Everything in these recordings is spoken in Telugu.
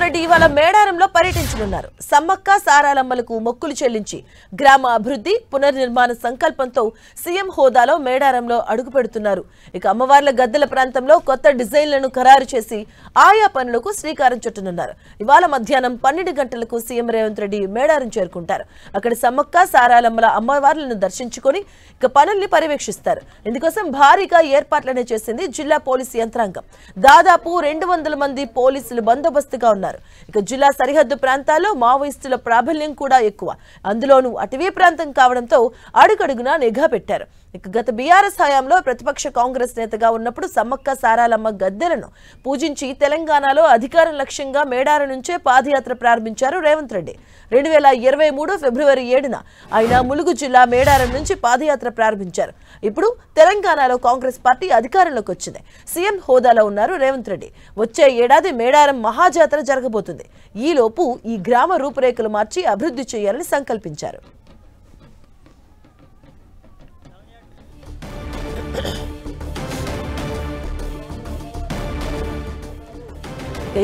రెడ్డి ఇవాళ మేడారంలో పర్యటించనున్నారు. సమ్మక్క సారాలమ్మలకు మొక్కులు చెల్లించి గ్రామ అభివృద్ధి పునర్నిర్మాణ సంకల్పంతో సీఎం హోదాలో మేడారంలో అడుగు పెడుతున్నారు. ఇక అమ్మవార్ల గద్దెల ప్రాంతంలో కొత్త డిజైన్లను ఖరారు చేసి ఆయా పనులకు శ్రీకారం చుట్టనున్నారు. ఇవాళ మధ్యాహ్నం 12 గంటలకు సీఎం రేవంత్ రెడ్డి మేడారం చేరుకుంటారు. అక్కడ సమ్మక్క సారాలమ్మల అమ్మవార్లను దర్శించుకొని ఇక పనుల్ని పర్యవేక్షిస్తారు. ఇందుకోసం భారీగా ఏర్పాట్లనే చేసింది జిల్లా పోలీసు యంత్రాంగం. దాదాపు 200 మంది పోలీసులు బందోబస్తుగా ఉన్నారు. ఇక జిల్లా సరిహద్దు ప్రాంతాల్లో మావోయిస్టుల ప్రాబల్యం కూడా ఎక్కువ. అందులోనూ అటవీ ప్రాంతం కావడంతో అడుగడుగునా నిఘా పెట్టారు. ఇక గత బీఆర్ఎస్ హయాంలో ప్రతిపక్ష కాంగ్రెస్ నేతగా ఉన్నప్పుడు సమ్మక్క సారాలమ్మ గద్దెలను పూజించి తెలంగాణలో అధికారం లక్ష్యంగా మేడారం నుంచే పాదయాత్ర ప్రారంభించారు రేవంత్ రెడ్డి. 2023 ఫిబ్రవరి 7న ఆయన ములుగు జిల్లా మేడారం నుంచి పాదయాత్ర ప్రారంభించారు. ఇప్పుడు తెలంగాణలో కాంగ్రెస్ పార్టీ అధికారంలోకి వచ్చింది. సీఎం హోదాలో ఉన్నారు రేవంత్ రెడ్డి. వచ్చే ఏడాది మేడారం మహాజాతర జరగబోతుంది. ఈలోపు ఈ గ్రామ రూపురేఖలు మార్చి అభివృద్ధి చేయాలని సంకల్పించారు.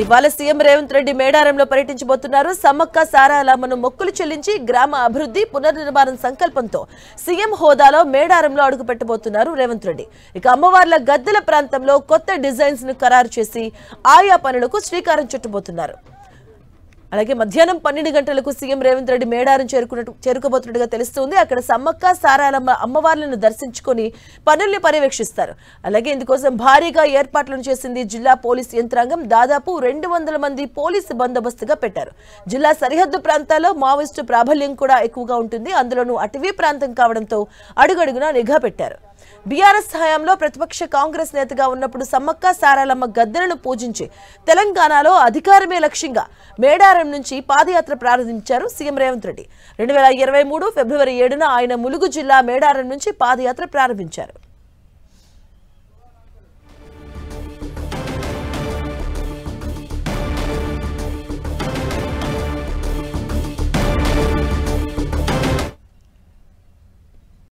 ఇవాళ సీఎం రేవంత్ రెడ్డి మేడారంలో పర్యటించబోతున్నారు. సమ్మక్క సారాలమ్మను మొక్కులు చెల్లించి గ్రామ అభివృద్ధి పునర్నిర్మాణం సంకల్పంతో సీఎం హోదాలో మేడారంలో అడుగు పెట్టబోతున్నారు రేవంత్ రెడ్డి. ఇక అమ్మవార్ల గద్దెల ప్రాంతంలో కొత్త డిజైన్స్ ను ఖరారు చేసి ఆయా పనులకు శ్రీకారం చుట్టబోతున్నారు. అలాగే మధ్యాహ్నం 12 గంటలకు సీఎం రేవంత్ రెడ్డి మేడారం చేరుకోబోతున్నట్టుగా తెలుస్తుంది. అక్కడ సమ్మక్క సారాలమ్మ అమ్మవార్లను దర్శించుకొని పనుల్ని పర్యవేక్షిస్తారు. అలాగే ఇందుకోసం భారీగా ఏర్పాట్లను చేసింది జిల్లా పోలీసు యంత్రాంగం. దాదాపు 200 మంది పోలీసు బందోబస్తుగా పెట్టారు. జిల్లా సరిహద్దు ప్రాంతాల్లో మావోయిస్టు ప్రాబల్యం కూడా ఎక్కువగా ఉంటుంది. అందులోనూ అటవీ ప్రాంతం కావడంతో అడుగడుగునా నిఘా పెట్టారు. బీఆర్ఎస్ హయాంలో ప్రతిపక్ష కాంగ్రెస్ నేతగా ఉన్నప్పుడు సమ్మక్క సారాలమ్మ గద్దెలను పూజించి తెలంగాణలో అధికారమే లక్ష్యంగా మేడారం నుంచి పాదయాత్ర ప్రారంభించారు సీఎం రేవంత్ రెడ్డి. 2023 ఫిబ్రవరి 7న ఆయన ములుగు జిల్లా మేడారం నుంచి పాదయాత్ర ప్రారంభించారు.